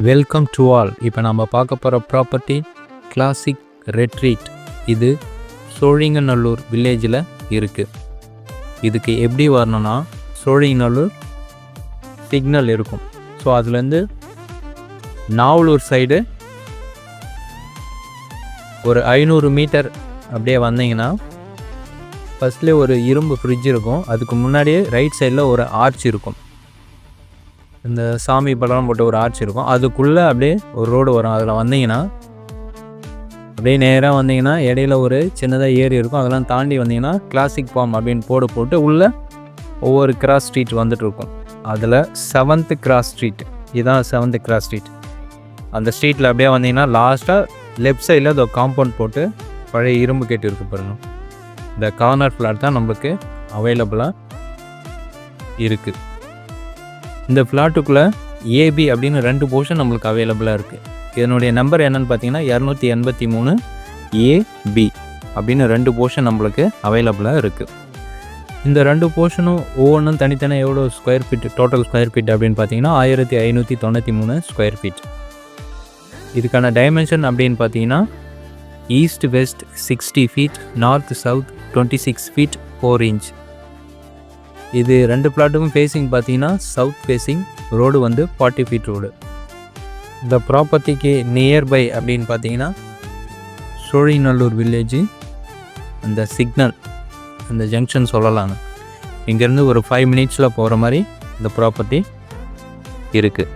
Welcome to all. இப்போ நம்ம பார்க்க போகிற ப்ராப்பர்ட்டி கிளாசிக் ரெட்ரீட். இது சோழிங்கநல்லூர் வில்லேஜில் இருக்குது. இதுக்கு எப்படி வரணும்னா, சோழிங்கநல்லூர் சிக்னல் இருக்கும். ஸோ அதுலேருந்து நாவலூர் சைடு ஒரு 500 மீட்டர் அப்படியே வந்தீங்கன்னா ஃபஸ்ட்லேயே ஒரு இரும்பு ஃப்ரிட்ஜ் இருக்கும். அதுக்கு முன்னாடியே ரைட் சைடில் ஒரு ஆர்ச் இருக்கும். இந்த சாமி படம் போட்டு ஒரு ஆர்ச் இருக்கும். அதுக்குள்ளே அப்படியே ஒரு ரோடு வரும். அதில் வந்தீங்கன்னா அப்படியே நேராக வந்தீங்கன்னா இடையில ஒரு சின்னதாக ஏரி இருக்கும். அதெல்லாம் தாண்டி வந்தீங்கன்னா கிளாசிக் ஃபார்ம் அப்படின்னு போட்டு உள்ளே ஒவ்வொரு கிராஸ் ஸ்ட்ரீட் வந்துட்டு இருக்கும். அதில் 7th கிராஸ் ஸ்ட்ரீட், இதுதான் 7th கிராஸ் ஸ்ட்ரீட். அந்த ஸ்ட்ரீட்டில் அப்படியே வந்தீங்கன்னா லாஸ்ட்டாக லெஃப்ட் சைடில் இந்த காம்பவுண்ட் போட்டு பழைய இரும்பு கேட்டு இருக்கு பாருங்கள். இந்த கார்னர் ஃப்ளாட் தான் நம்மளுக்கு அவைலபிளாக இருக்குது. இந்த ஃப்ளாட்டுக்குள்ளே ஏபி அப்படின்னு 2 போர்ஷன் நம்மளுக்கு அவைலபிளாக இருக்குது. இதனுடைய நம்பர் என்னென்னு பார்த்தீங்கன்னா 283 ஏபி அப்படின்னு 2 போர்ஷன் நம்மளுக்கு அவைலபிளாக இருக்குது. இந்த 2 போர்ஷனும் ஒவ்வொன்றும் தனித்தனியாக எவ்வளோ square feet, total square feet அப்படின்னு பார்த்தீங்கன்னா 1593 ஸ்கொயர் ஃபீட். இதுக்கான டைமென்ஷன் அப்படின்னு பார்த்தீங்கன்னா east west 60 feet, north south 26 feet 4 inch. இது 2 பிளாட்டுக்கும் ஃபேஸிங் பார்த்தீங்கன்னா சவுத் ஃபேஸிங், ரோடு வந்து 40 ஃபீட் ரோடு. இந்த ப்ராப்பர்ட்டிக்கு நியர்பை அப்படின்னு பார்த்தீங்கன்னா சோழிங்கநல்லூர் வில்லேஜு, அந்த சிக்னல், அந்த ஜங்ஷன் சொல்லலாங்க. இங்கேருந்து ஒரு 5 மினிட்ஸில் போகிற மாதிரி இந்த ப்ராப்பர்ட்டி இருக்குது.